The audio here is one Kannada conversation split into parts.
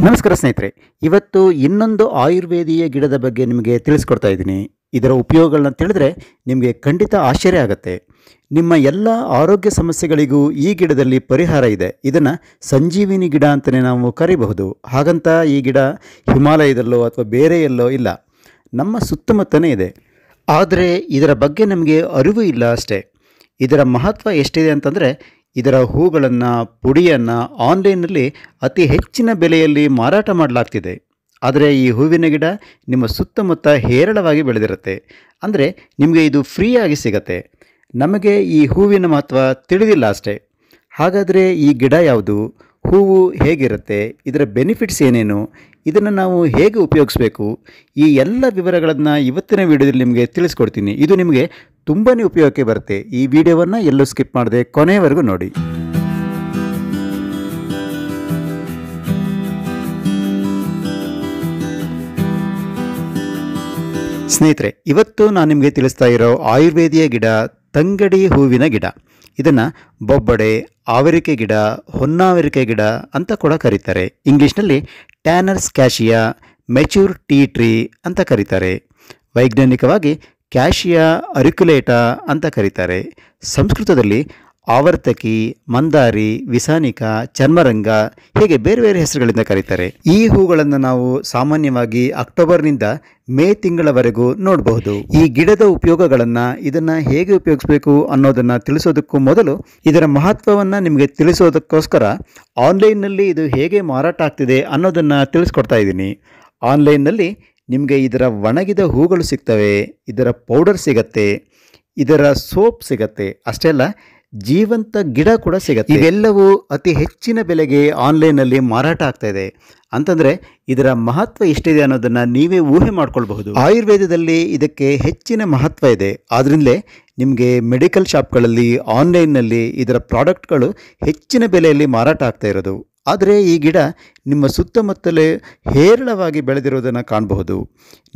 ನಮಸ್ಕಾರ ಸ್ನೇಹಿತರೆ, ಇವತ್ತು ಇನ್ನೊಂದು ಆಯುರ್ವೇದೀಯ ಗಿಡದ ಬಗ್ಗೆ ನಿಮಗೆ ತಿಳಿಸ್ಕೊಡ್ತಾ ಇದ್ದೀನಿ. ಇದರ ಉಪಯೋಗಗಳನ್ನ ತಿಳಿದ್ರೆ ನಿಮಗೆ ಖಂಡಿತ ಆಶ್ಚರ್ಯ ಆಗುತ್ತೆ. ನಿಮ್ಮ ಎಲ್ಲ ಆರೋಗ್ಯ ಸಮಸ್ಯೆಗಳಿಗೂ ಈ ಗಿಡದಲ್ಲಿ ಪರಿಹಾರ ಇದೆ. ಇದನ್ನು ಸಂಜೀವಿನಿ ಗಿಡ ಅಂತಲೇ ನಾವು ಕರಿಬಹುದು. ಹಾಗಂತ ಈ ಗಿಡ ಹಿಮಾಲಯದಲ್ಲೋ ಅಥವಾ ಬೇರೆ ಎಲ್ಲೋ ಇಲ್ಲ, ನಮ್ಮ ಸುತ್ತಮುತ್ತನೇ ಇದೆ. ಆದರೆ ಇದರ ಬಗ್ಗೆ ನಮಗೆ ಅರಿವು ಇಲ್ಲ ಅಷ್ಟೇ. ಇದರ ಮಹತ್ವ ಎಷ್ಟಿದೆ ಅಂತಂದರೆ, ಇದರ ಹೂಗಳನ್ನು, ಪುಡಿಯನ್ನು ಆನ್ಲೈನ್ನಲ್ಲಿ ಅತಿ ಹೆಚ್ಚಿನ ಬೆಲೆಯಲ್ಲಿ ಮಾರಾಟ ಮಾಡಲಾಗ್ತಿದೆ. ಆದರೆ ಈ ಹೂವಿನ ಗಿಡ ನಿಮ್ಮ ಸುತ್ತಮುತ್ತ ಹೇರಳವಾಗಿ ಬೆಳೆದಿರುತ್ತೆ. ಅಂದರೆ ನಿಮಗೆ ಇದು ಫ್ರೀಯಾಗಿ ಸಿಗತ್ತೆ. ನಮಗೆ ಈ ಹೂವಿನ ಮಹತ್ವ ತಿಳಿದಿಲ್ಲ ಅಷ್ಟೇ. ಹಾಗಾದರೆ ಈ ಗಿಡ ಯಾವುದು, ಹೂವು ಹೇಗಿರುತ್ತೆ, ಇದರ ಬೆನಿಫಿಟ್ಸ್ ಏನೇನು, ಇದನ್ನು ನಾವು ಹೇಗೆ ಉಪಯೋಗಿಸಬೇಕು, ಈ ಎಲ್ಲ ವಿವರಗಳನ್ನು ಇವತ್ತಿನ ವಿಡಿಯೋದಲ್ಲಿ ನಿಮಗೆ ತಿಳಿಸ್ಕೊಡ್ತೀನಿ. ಇದು ನಿಮಗೆ ತುಂಬಾ ಉಪಯೋಗಕ್ಕೆ ಬರುತ್ತೆ. ಈ ವಿಡಿಯೋವನ್ನು ಎಲ್ಲೂ ಸ್ಕಿಪ್ ಮಾಡದೆ ಕೊನೆಯವರೆಗೂ ನೋಡಿ. ಸ್ನೇಹಿತರೆ, ಇವತ್ತು ನಾನು ನಿಮಗೆ ತಿಳಿಸ್ತಾ ಇರೋ ಆಯುರ್ವೇದೀಯ ಗಿಡ ತಂಗಡಿ ಹೂವಿನ ಗಿಡ. ಇದನ್ನು ಬೊಬ್ಬಡೆ, ಆವರಿಕೆ ಗಿಡ, ಹೊನ್ನಾವರಿಕೆ ಗಿಡ ಅಂತ ಕೂಡ ಕರೀತಾರೆ. ಇಂಗ್ಲೀಷ್ನಲ್ಲಿ ಟ್ಯಾನರ್ಸ್ ಕ್ಯಾಶಿಯಾ, ಮೆಚೂರ್ ಟೀ ಟ್ರೀ ಅಂತ ಕರೀತಾರೆ. ವೈಜ್ಞಾನಿಕವಾಗಿ ಕ್ಯಾಶಿಯಾ ಅರಿಕ್ಯುಲೇಟಾ ಅಂತ ಕರೀತಾರೆ. ಸಂಸ್ಕೃತದಲ್ಲಿ ಆವರ್ತಕಿ, ಮಂದಾರಿ, ವಿಸಾನಿಕ, ಚರ್ಮರಂಗ ಹೀಗೆ ಬೇರೆ ಬೇರೆ ಹೆಸರುಗಳಿಂದ ಕರೀತಾರೆ. ಈ ಹೂಗಳನ್ನು ನಾವು ಸಾಮಾನ್ಯವಾಗಿ ಅಕ್ಟೋಬರ್ನಿಂದ ಮೇ ತಿಂಗಳವರೆಗೂ ನೋಡಬಹುದು. ಈ ಗಿಡದ ಉಪಯೋಗಗಳನ್ನು, ಇದನ್ನು ಹೇಗೆ ಉಪಯೋಗಿಸಬೇಕು ಅನ್ನೋದನ್ನು ತಿಳಿಸೋದಕ್ಕೂ ಮೊದಲು ಇದರ ಮಹತ್ವವನ್ನು ನಿಮಗೆ ತಿಳಿಸೋದಕ್ಕೋಸ್ಕರ ಆನ್ಲೈನ್ನಲ್ಲಿ ಇದು ಹೇಗೆ ಮಾರಾಟ ಆಗ್ತಿದೆ ಅನ್ನೋದನ್ನು ತಿಳಿಸ್ಕೊಡ್ತಾ ಇದ್ದೀನಿ. ಆನ್ಲೈನ್ನಲ್ಲಿ ನಿಮಗೆ ಇದರ ಒಣಗಿದ ಹೂಗಳು ಸಿಗ್ತವೆ, ಇದರ ಪೌಡರ್ ಸಿಗತ್ತೆ, ಇದರ ಸೋಪ್ ಸಿಗತ್ತೆ. ಅಷ್ಟೇ ಅಲ್ಲ, ಜೀವಂತ ಗಿಡ ಕೂಡ ಸಿಗತ್ತೆ. ಇವೆಲ್ಲವೂ ಅತಿ ಹೆಚ್ಚಿನ ಬೆಲೆಗೆ ಆನ್ಲೈನ್ನಲ್ಲಿ ಮಾರಾಟ ಆಗ್ತಾ ಇದೆ. ಅಂತಂದರೆ ಇದರ ಮಹತ್ವ ಎಷ್ಟಿದೆ ಅನ್ನೋದನ್ನು ನೀವೇ ಊಹೆ ಮಾಡ್ಕೊಳ್ಬಹುದು. ಆಯುರ್ವೇದದಲ್ಲಿ ಇದಕ್ಕೆ ಹೆಚ್ಚಿನ ಮಹತ್ವ ಇದೆ. ಆದ್ರಿಂದಲೇ ನಿಮಗೆ ಮೆಡಿಕಲ್ ಶಾಪ್ಗಳಲ್ಲಿ, ಆನ್ಲೈನ್ನಲ್ಲಿ ಇದರ ಪ್ರಾಡಕ್ಟ್ಗಳು ಹೆಚ್ಚಿನ ಬೆಲೆಯಲ್ಲಿ ಮಾರಾಟ ಆಗ್ತಾ ಇರೋದು. ಆದರೆ ಈ ಗಿಡ ನಿಮ್ಮ ಸುತ್ತಮುತ್ತಲೇ ಹೇರಳವಾಗಿ ಬೆಳೆದಿರೋದನ್ನು ಕಾಣಬಹುದು.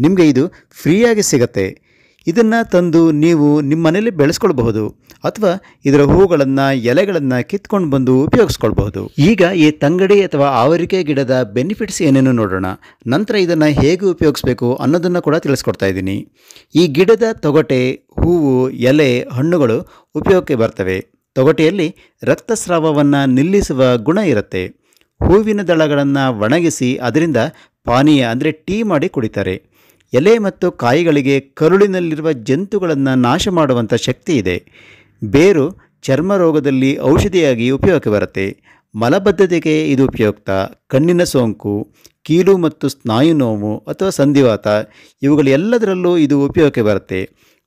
ನಿಮಗೆ ಇದು ಫ್ರೀಯಾಗಿ ಸಿಗತ್ತೆ. ಇದನ್ನು ತಂದು ನೀವು ನಿಮ್ಮ ಮನೇಲಿ ಬೆಳೆಸ್ಕೊಳ್ಬಹುದು, ಅಥವಾ ಇದರ ಹೂಗಳನ್ನು, ಎಲೆಗಳನ್ನು ಕಿತ್ಕೊಂಡು ಬಂದು ಉಪಯೋಗಿಸ್ಕೊಳ್ಬಹುದು. ಈಗ ಈ ತಂಗಡಿ ಅಥವಾ ಆವರಿಕೆ ಗಿಡದ ಬೆನಿಫಿಟ್ಸ್ ಏನೇನು ನೋಡೋಣ. ನಂತರ ಇದನ್ನು ಹೇಗೆ ಉಪಯೋಗಿಸ್ಬೇಕು ಅನ್ನೋದನ್ನು ಕೂಡ ತಿಳಿಸ್ಕೊಡ್ತಾ ಇದ್ದೀನಿ. ಈ ಗಿಡದ ತೊಗಟೆ, ಹೂವು, ಎಲೆ, ಹಣ್ಣುಗಳು ಉಪಯೋಗಕ್ಕೆ ಬರ್ತವೆ. ತೊಗಟೆಯಲ್ಲಿ ರಕ್ತಸ್ರಾವವನ್ನು ನಿಲ್ಲಿಸುವ ಗುಣ ಇರುತ್ತೆ. ಹೂವಿನ ದಳಗಳನ್ನು ಒಣಗಿಸಿ ಅದರಿಂದ ಪಾನೀಯ ಅಂದರೆ ಟೀ ಮಾಡಿ ಕುಡಿತಾರೆ. ಎಲೆ ಮತ್ತು ಕಾಯಿಗಳಿಗೆ ಕರುಳಿನಲ್ಲಿರುವ ಜಂತುಗಳನ್ನು ನಾಶ ಮಾಡುವಂಥ ಶಕ್ತಿ ಇದೆ. ಬೇರು ಚರ್ಮ ರೋಗದಲ್ಲಿ ಔಷಧಿಯಾಗಿ ಉಪಯೋಗಕ್ಕೆ ಬರುತ್ತೆ. ಮಲಬದ್ಧತೆಗೆ ಇದು ಉಪಯುಕ್ತ. ಕಣ್ಣಿನ ಸೋಂಕು, ಕೀಲು ಮತ್ತು ಸ್ನಾಯು ನೋವು ಅಥವಾ ಸಂಧಿವಾತ ಇವುಗಳೆಲ್ಲದರಲ್ಲೂ ಇದು ಉಪಯೋಗಕ್ಕೆ ಬರುತ್ತೆ.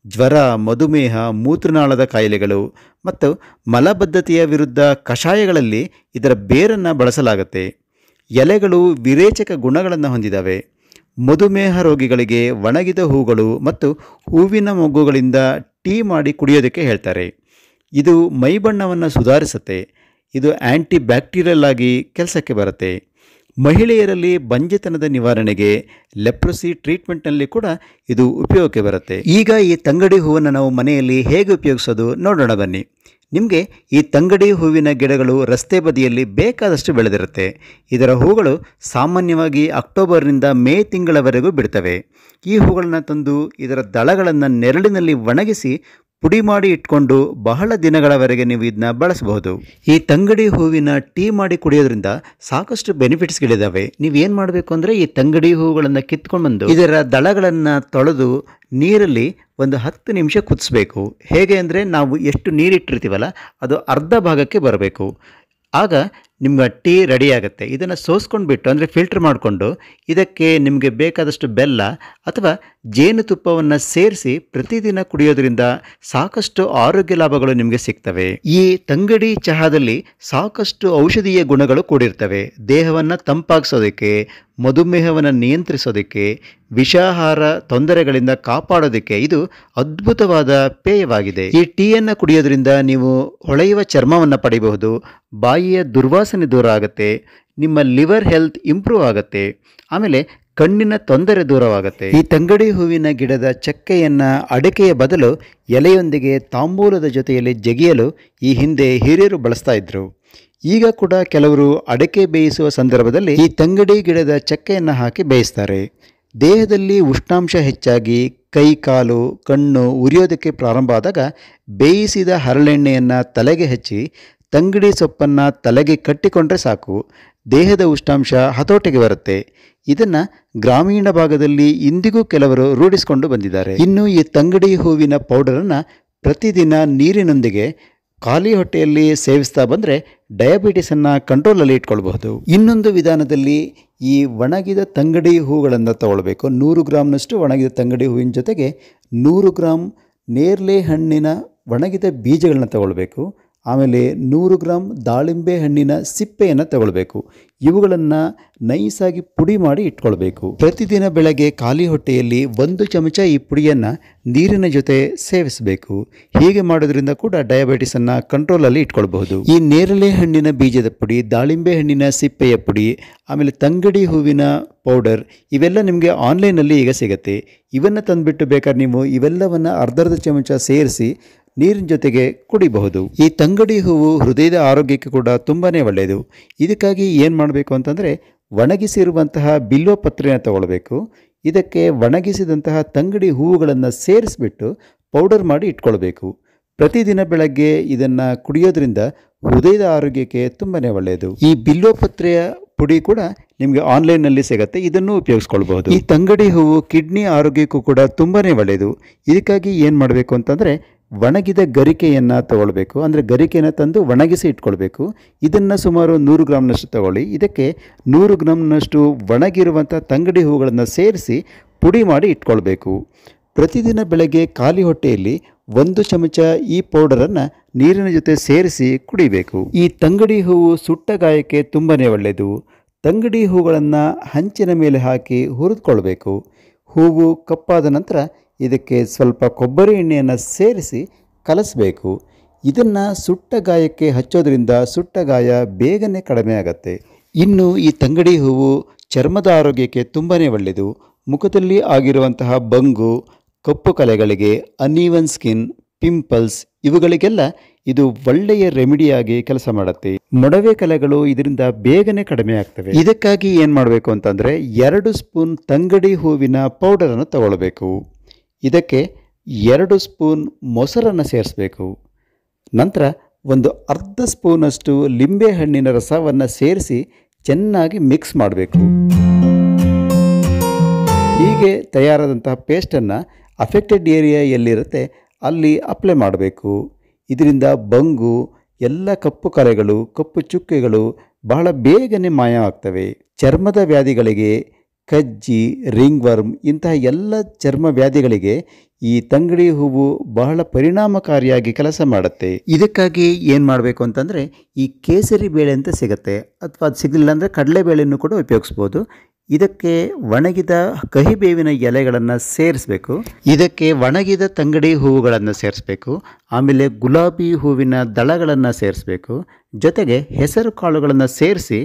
ಜ್ವರ, ಮಧುಮೇಹ, ಮೂತ್ರನಾಳದ ಕಾಯಿಲೆಗಳು ಮತ್ತು ಮಲಬದ್ಧತೆಯ ವಿರುದ್ಧ ಕಷಾಯಗಳಲ್ಲಿ ಇದರ ಬೇರನ್ನು ಬಳಸಲಾಗುತ್ತೆ. ಎಲೆಗಳು ವಿರೇಚಕ ಗುಣಗಳನ್ನು ಹೊಂದಿದ್ದಾವೆ. ಮಧುಮೇಹ ರೋಗಿಗಳಿಗೆ ಒಣಗಿದ ಹೂಗಳು ಮತ್ತು ಹೂವಿನ ಮೊಗ್ಗುಗಳಿಂದ ಟೀ ಮಾಡಿ ಕುಡಿಯೋದಕ್ಕೆ ಹೇಳ್ತಾರೆ. ಇದು ಮೈಬಣ್ಣವನ್ನು ಸುಧಾರಿಸುತ್ತೆ. ಇದು ಆ್ಯಂಟಿ ಬ್ಯಾಕ್ಟೀರಿಯಲ್ ಆಗಿ ಕೆಲಸಕ್ಕೆ ಬರುತ್ತೆ. ಮಹಿಳೆಯರಲ್ಲಿ ಬಂಜೆತನದ ನಿವಾರಣೆಗೆ, ಲೆಪ್ರಸಿ ಟ್ರೀಟ್ಮೆಂಟ್ನಲ್ಲಿ ಕೂಡ ಇದು ಉಪಯೋಗಕ್ಕೆ ಬರುತ್ತೆ. ಈಗ ಈ ತಂಗಡಿ ಹೂವನ್ನು ನಾವು ಮನೆಯಲ್ಲಿ ಹೇಗೆ ಉಪಯೋಗಿಸೋದು ನೋಡೋಣ ಬನ್ನಿ. ನಿಮಗೆ ಈ ತಂಗಡಿ ಹೂವಿನ ಗಿಡಗಳು ರಸ್ತೆ ಬದಿಯಲ್ಲಿ ಬೇಕಾದಷ್ಟು ಬೆಳೆದಿರುತ್ತೆ. ಇದರ ಹೂಗಳು ಸಾಮಾನ್ಯವಾಗಿ ಅಕ್ಟೋಬರ್ನಿಂದ ಮೇ ತಿಂಗಳವರೆಗೂ ಬಿಡ್ತವೆ. ಈ ಹೂಗಳನ್ನು ತಂದು ಇದರ ದಳಗಳನ್ನು ನೆರಳಿನಲ್ಲಿ ಒಣಗಿಸಿ ಪುಡಿ ಮಾಡಿ ಇಟ್ಕೊಂಡು ಬಹಳ ದಿನಗಳವರೆಗೆ ನೀವು ಇದನ್ನ ಬಳಸಬಹುದು. ಈ ತಂಗಡಿ ಹೂವಿನ ಟೀ ಮಾಡಿ ಕುಡಿಯೋದ್ರಿಂದ ಸಾಕಷ್ಟು ಬೆನಿಫಿಟ್ಸ್ಗಳಿದ್ದಾವೆ. ನೀವೇನು ಮಾಡಬೇಕು ಅಂದರೆ, ಈ ತಂಗಡಿ ಹೂಗಳನ್ನು ಕಿತ್ಕೊಂಡು ಬಂದು ಇದರ ದಳಗಳನ್ನು ತೊಳೆದು ನೀರಲ್ಲಿ ಒಂದು 10 ನಿಮಿಷ ಕುದಿಸ್ಬೇಕು. ಹೇಗೆ ಅಂದರೆ, ನಾವು ಎಷ್ಟು ನೀರಿಟ್ಟಿರ್ತೀವಲ್ಲ ಅದು ಅರ್ಧ ಭಾಗಕ್ಕೆ ಬರಬೇಕು. ಆಗ ನಿಮ್ಮ ಟೀ ರೆಡಿ ಆಗುತ್ತೆ. ಇದನ್ನು ಸೋಸ್ಕೊಂಡ್ಬಿಟ್ಟು ಅಂದರೆ ಫಿಲ್ಟರ್ ಮಾಡಿಕೊಂಡು ಇದಕ್ಕೆ ನಿಮಗೆ ಬೇಕಾದಷ್ಟು ಬೆಲ್ಲ ಅಥವಾ ಜೇನುತುಪ್ಪವನ್ನು ಸೇರಿಸಿ ಪ್ರತಿದಿನ ಕುಡಿಯೋದ್ರಿಂದ ಸಾಕಷ್ಟು ಆರೋಗ್ಯ ಲಾಭಗಳು ನಿಮಗೆ ಸಿಗ್ತವೆ. ಈ ತಂಗಡಿ ಚಹಾದಲ್ಲಿ ಸಾಕಷ್ಟು ಔಷಧೀಯ ಗುಣಗಳು ಕೂಡಿರ್ತವೆ. ದೇಹವನ್ನು ತಂಪಾಗಿಸೋದಕ್ಕೆ, ಮಧುಮೇಹವನ್ನು ನಿಯಂತ್ರಿಸೋದಕ್ಕೆ, ವಿಷಾಹಾರ ತೊಂದರೆಗಳಿಂದ ಕಾಪಾಡೋದಕ್ಕೆ ಇದು ಅದ್ಭುತವಾದ ಪೇಯವಾಗಿದೆ. ಈ ಟೀಯನ್ನು ಕುಡಿಯೋದ್ರಿಂದ ನೀವು ಹೊಳೆಯುವ ಚರ್ಮವನ್ನು ಪಡೆಯಬಹುದು. ಬಾಯಿಯ ದುರ್ವಾಸನೆ ದೂರ ಆಗುತ್ತೆ. ನಿಮ್ಮ ಲಿವರ್ ಹೆಲ್ತ್ ಇಂಪ್ರೂವ್ ಆಗುತ್ತೆ. ಆಮೇಲೆ ಕಣ್ಣಿನ ತೊಂದರೆ ದೂರವಾಗುತ್ತೆ. ಈ ತಂಗಡಿ ಹೂವಿನ ಗಿಡದ ಚಕ್ಕೆಯನ್ನು ಅಡಿಕೆಯ ಬದಲು ಎಲೆಯೊಂದಿಗೆ ತಾಂಬೂಲದ ಜೊತೆಯಲ್ಲಿ ಜಗಿಯಲು ಈ ಹಿಂದೆ ಹಿರಿಯರು ಬಳಸ್ತಾ ಇದ್ರು. ಈಗ ಕೂಡ ಕೆಲವರು ಅಡಕೆ ಬೇಯಿಸುವ ಸಂದರ್ಭದಲ್ಲಿ ಈ ತಂಗಡಿ ಗಿಡದ ಚಕ್ಕೆಯನ್ನು ಹಾಕಿ ಬೇಯಿಸ್ತಾರೆ. ದೇಹದಲ್ಲಿ ಉಷ್ಣಾಂಶ ಹೆಚ್ಚಾಗಿ ಕೈ ಕಾಲು ಕಣ್ಣು ಉರಿಯೋದಕ್ಕೆ ಪ್ರಾರಂಭ ಆದಾಗ ಬೇಯಿಸಿದ ಹರಳೆಣ್ಣೆಯನ್ನು ತಲೆಗೆ ಹಚ್ಚಿ ತಂಗಡಿ ಸೊಪ್ಪನ್ನು ತಲೆಗೆ ಕಟ್ಟಿಕೊಂಡ್ರೆ ಸಾಕು, ದೇಹದ ಉಷ್ಣಾಂಶ ಹತೋಟಿಗೆ ಬರುತ್ತೆ. ಇದನ್ನು ಗ್ರಾಮೀಣ ಭಾಗದಲ್ಲಿ ಇಂದಿಗೂ ಕೆಲವರು ರೂಢಿಸಿಕೊಂಡು ಬಂದಿದ್ದಾರೆ. ಇನ್ನು ಈ ತಂಗಡಿ ಹೂವಿನ ಪೌಡರನ್ನು ಪ್ರತಿದಿನ ನೀರಿನೊಂದಿಗೆ ಖಾಲಿ ಹೊಟ್ಟೆಯಲ್ಲಿ ಸೇವಿಸ್ತಾ ಬಂದರೆ ಡಯಾಬಿಟಿಸನ್ನು ಕಂಟ್ರೋಲಲ್ಲಿ ಇಟ್ಕೊಳ್ಬಹುದು. ಇನ್ನೊಂದು ವಿಧಾನದಲ್ಲಿ ಈ ಒಣಗಿದ ತಂಗಡಿ ಹೂಗಳನ್ನು ತಗೊಳ್ಬೇಕು. 100 ಗ್ರಾಮ್ನಷ್ಟು ಒಣಗಿದ ತಂಗಡಿ ಹೂವಿನ ಜೊತೆಗೆ 100 ಗ್ರಾಮ್ ನೇರಳೆ ಹಣ್ಣಿನ ಒಣಗಿದ ಬೀಜಗಳನ್ನ ತಗೊಳ್ಬೇಕು. ಆಮೇಲೆ 100 ಗ್ರಾಮ್ ದಾಳಿಂಬೆ ಹಣ್ಣಿನ ಸಿಪ್ಪೆಯನ್ನು ತಗೊಳ್ಬೇಕು. ಇವುಗಳನ್ನು ನೈಸಾಗಿ ಪುಡಿ ಮಾಡಿ ಇಟ್ಕೊಳ್ಬೇಕು. ಪ್ರತಿದಿನ ಬೆಳಗ್ಗೆ ಖಾಲಿ ಹೊಟ್ಟೆಯಲ್ಲಿ 1 ಚಮಚ ಈ ಪುಡಿಯನ್ನು ನೀರಿನ ಜೊತೆ ಸೇವಿಸಬೇಕು. ಹೀಗೆ ಮಾಡೋದ್ರಿಂದ ಕೂಡ ಡಯಾಬಿಟಿಸನ್ನು ಕಂಟ್ರೋಲಲ್ಲಿ ಇಟ್ಕೊಳ್ಬಹುದು. ಈ ನೇರಳೆ ಹಣ್ಣಿನ ಬೀಜದ ಪುಡಿ, ದಾಳಿಂಬೆ ಹಣ್ಣಿನ ಸಿಪ್ಪೆಯ ಪುಡಿ, ಆಮೇಲೆ ತಂಗಡಿ ಹೂವಿನ ಪೌಡರ್ ಇವೆಲ್ಲ ನಿಮಗೆ ಆನ್ಲೈನಲ್ಲಿ ಈಗ ಸಿಗುತ್ತೆ. ಇವನ್ನು ತಂದುಬಿಟ್ಟು ಬೇಕಾದ್ರೆ ನೀವು ಇವೆಲ್ಲವನ್ನು ಅರ್ಧರ್ಧ ಚಮಚ ಸೇರಿಸಿ ನೀರಿನ ಜೊತೆಗೆ ಕುಡಿಬಹುದು. ಈ ತಂಗಡಿ ಹೂವು ಹೃದಯದ ಆರೋಗ್ಯಕ್ಕೆ ಕೂಡ ತುಂಬಾ ಒಳ್ಳೆಯದು. ಇದಕ್ಕಾಗಿ ಏನು ಮಾಡಬೇಕು ಅಂತಂದರೆ ಒಣಗಿಸಿರುವಂತಹ ಬಿಲ್ವ ಪತ್ರೆಯನ್ನು ತಗೊಳ್ಬೇಕು. ಇದಕ್ಕೆ ಒಣಗಿಸಿದಂತಹ ತಂಗಡಿ ಹೂವುಗಳನ್ನು ಸೇರಿಸ್ಬಿಟ್ಟು ಪೌಡರ್ ಮಾಡಿ ಇಟ್ಕೊಳ್ಬೇಕು. ಪ್ರತಿದಿನ ಬೆಳಗ್ಗೆ ಇದನ್ನು ಕುಡಿಯೋದ್ರಿಂದ ಹೃದಯದ ಆರೋಗ್ಯಕ್ಕೆ ತುಂಬಾ ಒಳ್ಳೆಯದು. ಈ ಬಿಲ್ವ ಪತ್ರೆಯ ಪುಡಿ ಕೂಡ ನಿಮಗೆ ಆನ್ಲೈನ್ನಲ್ಲಿ ಸಿಗುತ್ತೆ, ಇದನ್ನು ಉಪಯೋಗಿಸ್ಕೊಳ್ಬಹುದು. ಈ ತಂಗಡಿ ಹೂವು ಕಿಡ್ನಿ ಆರೋಗ್ಯಕ್ಕೂ ಕೂಡ ತುಂಬಾ ಒಳ್ಳೆಯದು. ಇದಕ್ಕಾಗಿ ಏನು ಮಾಡಬೇಕು ಅಂತಂದರೆ ಒಣಗಿದ ಗರಿಕೆಯನ್ನು ತಗೊಳ್ಬೇಕು. ಅಂದರೆ ಗರಿಕೆಯನ್ನು ತಂದು ಒಣಗಿಸಿ ಇಟ್ಕೊಳ್ಬೇಕು. ಇದನ್ನು ಸುಮಾರು 100 ಗ್ರಾಮ್ನಷ್ಟು ತಗೊಳ್ಳಿ. ಇದಕ್ಕೆ 100 ಗ್ರಾಮ್ನಷ್ಟು ಒಣಗಿರುವಂಥ ತಂಗಡಿ ಹೂಗಳನ್ನು ಸೇರಿಸಿ ಪುಡಿ ಮಾಡಿ ಇಟ್ಕೊಳ್ಬೇಕು. ಪ್ರತಿದಿನ ಬೆಳಗ್ಗೆ ಖಾಲಿ ಹೊಟ್ಟೆಯಲ್ಲಿ 1 ಚಮಚ ಈ ಪೌಡರನ್ನು ನೀರಿನ ಜೊತೆ ಸೇರಿಸಿ ಕುಡಿಬೇಕು. ಈ ತಂಗಡಿ ಹೂವು ಸುಟ್ಟ ಗಾಯಕ್ಕೆ ತುಂಬಾ ಒಳ್ಳೆಯದು. ತಂಗಡಿ ಹೂಗಳನ್ನು ಹಂಚಿನ ಮೇಲೆ ಹಾಕಿ ಹುರಿದುಕೊಳ್ಬೇಕು. ಹೂವು ಕಪ್ಪಾದ ನಂತರ ಇದಕ್ಕೆ ಸ್ವಲ್ಪ ಕೊಬ್ಬರಿ ಎಣ್ಣೆಯನ್ನು ಸೇರಿಸಿ ಕಲಸಬೇಕು. ಇದನ್ನು ಸುಟ್ಟ ಗಾಯಕ್ಕೆ ಹಚ್ಚೋದ್ರಿಂದ ಸುಟ್ಟ ಗಾಯ ಬೇಗನೆ ಕಡಿಮೆ ಆಗುತ್ತೆ. ಇನ್ನು ಈ ತಂಗಡಿ ಹೂವು ಚರ್ಮದ ಆರೋಗ್ಯಕ್ಕೆ ತುಂಬಾ ಒಳ್ಳೆಯದು. ಮುಖದಲ್ಲಿ ಆಗಿರುವಂತಹ ಬಂಗು, ಕಪ್ಪು ಕಲೆಗಳಿಗೆ, ಅನ್ಈವನ್ ಸ್ಕಿನ್, ಪಿಂಪಲ್ಸ್ ಇವುಗಳಿಗೆಲ್ಲ ಇದು ಒಳ್ಳೆಯ ರೆಮಿಡಿಯಾಗಿ ಕೆಲಸ ಮಾಡುತ್ತೆ. ಮೊಡವೆ ಕಲೆಗಳು ಇದರಿಂದ ಬೇಗನೆ ಕಡಿಮೆ ಆಗ್ತವೆ. ಇದಕ್ಕಾಗಿ ಏನು ಮಾಡಬೇಕು ಅಂತಂದರೆ 2 ಸ್ಪೂನ್ ತಂಗಡಿ ಹೂವಿನ ಪೌಡರನ್ನು ತಗೊಳ್ಬೇಕು. ಇದಕ್ಕೆ 2 ಸ್ಪೂನ್ ಮೊಸರನ್ನು ಸೇರಿಸಬೇಕು. ನಂತರ ಒಂದು ಅರ್ಧ ಸ್ಪೂನಷ್ಟು ಲಿಂಬೆ ಹಣ್ಣಿನ ರಸವನ್ನು ಸೇರಿಸಿ ಚೆನ್ನಾಗಿ ಮಿಕ್ಸ್ ಮಾಡಬೇಕು. ಹೀಗೆ ತಯಾರಾದಂತಹ ಪೇಸ್ಟನ್ನು ಅಫೆಕ್ಟೆಡ್ ಏರಿಯಾ ಎಲ್ಲಿರುತ್ತೆ ಅಲ್ಲಿ ಅಪ್ಲೈ ಮಾಡಬೇಕು. ಇದರಿಂದ ಬಂಗು, ಎಲ್ಲ ಕಪ್ಪು ಕಲೆಗಳು, ಕಪ್ಪು ಚುಕ್ಕೆಗಳು ಬಹಳ ಬೇಗನೆ ಮಾಯ ಆಗ್ತವೆ. ಚರ್ಮದ ವ್ಯಾಧಿಗಳಿಗೆ, ಕಜ್ಜಿ, ರಿಂಗ್ ವರ್ಮ್ ಇಂತಹ ಎಲ್ಲ ಚರ್ಮ ವ್ಯಾಧಿಗಳಿಗೆ ಈ ತಂಗಡಿ ಹೂವು ಬಹಳ ಪರಿಣಾಮಕಾರಿಯಾಗಿ ಕೆಲಸ ಮಾಡುತ್ತೆ. ಇದಕ್ಕಾಗಿ ಏನು ಮಾಡಬೇಕು ಅಂತಂದರೆ ಈ ಕೇಸರಿ ಬೇಳೆ ಅಂತ ಸಿಗುತ್ತೆ, ಅಥವಾ ಅದು ಸಿಗಲಿಲ್ಲ ಅಂದರೆ ಕಡಲೆಬೇಳೆಯನ್ನು ಕೂಡ ಉಪಯೋಗಿಸ್ಬೋದು. ಇದಕ್ಕೆ ಒಣಗಿದ ಕಹಿಬೇವಿನ ಎಲೆಗಳನ್ನು ಸೇರಿಸಬೇಕು. ಇದಕ್ಕೆ ಒಣಗಿದ ತಂಗಡಿ ಹೂವುಗಳನ್ನು ಸೇರಿಸಬೇಕು. ಆಮೇಲೆ ಗುಲಾಬಿ ಹೂವಿನ ದಳಗಳನ್ನು ಸೇರಿಸಬೇಕು. ಜೊತೆಗೆ ಹೆಸರು ಕಾಳುಗಳನ್ನು ಸೇರಿಸಿ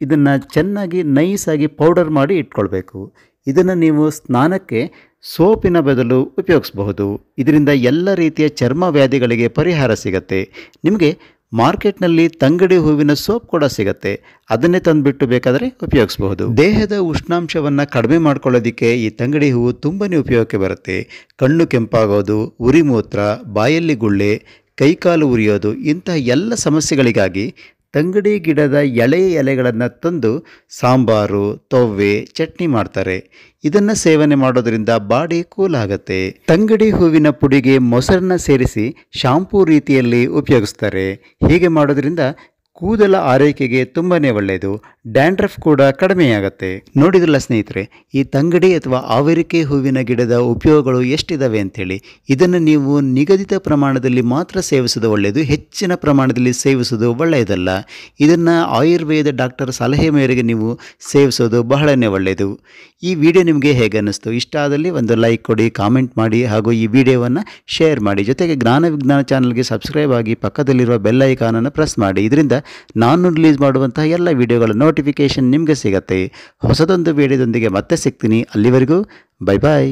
ಇದನ್ನು ಚೆನ್ನಾಗಿ ನೈಸಾಗಿ ಪೌಡರ್ ಮಾಡಿ ಇಟ್ಕೊಳ್ಬೇಕು. ಇದನ್ನು ನೀವು ಸ್ನಾನಕ್ಕೆ ಸೋಪಿನ ಬದಲು ಉಪಯೋಗಿಸಬಹುದು. ಇದರಿಂದ ಎಲ್ಲ ರೀತಿಯ ಚರ್ಮ ವ್ಯಾಧಿಗಳಿಗೆ ಪರಿಹಾರ ಸಿಗುತ್ತೆ. ನಿಮಗೆ ಮಾರ್ಕೆಟ್ನಲ್ಲಿ ತಂಗಡಿ ಹೂವಿನ ಸೋಪ್ ಕೂಡ ಸಿಗುತ್ತೆ, ಅದನ್ನೇ ತಂದುಬಿಟ್ಟು ಬೇಕಾದರೆ ಉಪಯೋಗಿಸಬಹುದು. ದೇಹದ ಉಷ್ಣಾಂಶವನ್ನು ಕಡಿಮೆ ಮಾಡ್ಕೊಳ್ಳೋದಕ್ಕೆ ಈ ತಂಗಡಿ ಹೂವು ತುಂಬಾ ಉಪಯೋಗಕ್ಕೆ ಬರುತ್ತೆ. ಕಣ್ಣು ಕೆಂಪಾಗೋದು, ಉರಿ ಮೂತ್ರ, ಬಾಯಲ್ಲಿ ಗುಳ್ಳೆ, ಕೈಕಾಲು ಉರಿಯೋದು ಇಂತಹ ಎಲ್ಲ ಸಮಸ್ಯೆಗಳಿಗಾಗಿ ತಂಗಡಿ ಗಿಡದ ಎಲೆಗಳನ್ನು ತಂದು ಸಾಂಬಾರು, ತೊವ್ವೆ, ಚಟ್ನಿ ಮಾಡ್ತಾರೆ. ಇದನ್ನು ಸೇವನೆ ಮಾಡೋದ್ರಿಂದ ಬಾಡಿ ಕೂಲ್ ಆಗುತ್ತೆ. ತಂಗಡಿ ಹೂವಿನ ಪುಡಿಗೆ ಮೊಸರನ್ನ ಸೇರಿಸಿ ಶಾಂಪೂ ರೀತಿಯಲ್ಲಿ ಉಪಯೋಗಿಸ್ತಾರೆ. ಹೀಗೆ ಮಾಡೋದ್ರಿಂದ ಕೂದಲ ಆರೈಕೆಗೆ ತುಂಬಾ ಒಳ್ಳೆಯದು. ಡ್ಯಾಂಡ್ರಫ್ ಕೂಡ ಕಡಿಮೆಯಾಗುತ್ತೆ. ನೋಡಿದ್ರಲ್ಲ ಸ್ನೇಹಿತರೆ, ಈ ತಂಗಡಿ ಅಥವಾ ಆವರಿಕೆ ಹೂವಿನ ಗಿಡದ ಉಪಯೋಗಗಳು ಎಷ್ಟಿದ್ದಾವೆ ಅಂಥೇಳಿ. ಇದನ್ನು ನೀವು ನಿಗದಿತ ಪ್ರಮಾಣದಲ್ಲಿ ಮಾತ್ರ ಸೇವಿಸೋದು ಒಳ್ಳೆಯದು, ಹೆಚ್ಚಿನ ಪ್ರಮಾಣದಲ್ಲಿ ಸೇವಿಸೋದು ಒಳ್ಳೆಯದಲ್ಲ. ಇದನ್ನು ಆಯುರ್ವೇದ ಡಾಕ್ಟರ್ ಸಲಹೆ ಮೇರೆಗೆ ನೀವು ಸೇವಿಸೋದು ಬಹಳನೇ ಒಳ್ಳೆಯದು. ಈ ವಿಡಿಯೋ ನಿಮಗೆ ಹೇಗೆ ಅನ್ನಿಸ್ತು? ಇಷ್ಟ ಆದಲ್ಲಿ ಒಂದು ಲೈಕ್ ಕೊಡಿ, ಕಾಮೆಂಟ್ ಮಾಡಿ, ಹಾಗೂ ಈ ವಿಡಿಯೋವನ್ನು ಶೇರ್ ಮಾಡಿ. ಜೊತೆಗೆ ಜ್ಞಾನ ವಿಜ್ಞಾನ ಚಾನಲ್ಗೆ ಸಬ್ಸ್ಕ್ರೈಬ್ ಆಗಿ ಪಕ್ಕದಲ್ಲಿರುವ ಬೆಲ್ ಐಕಾನನ್ನು ಪ್ರೆಸ್ ಮಾಡಿ. ಇದರಿಂದ ನಾನು ರಿಲೀಸ್ ಮಾಡುವಂತಹ ಎಲ್ಲ ವಿಡಿಯೋಗಳ ನೋಟಿಫಿಕೇಶನ್ ನಿಮಗೆ ಸಿಗುತ್ತೆ. ಹೊಸದೊಂದು ವಿಡಿಯೋದೊಂದಿಗೆ ಮತ್ತೆ ಸಿಗ್ತೀನಿ. ಅಲ್ಲಿವರೆಗೂ ಬೈ ಬಾಯ್.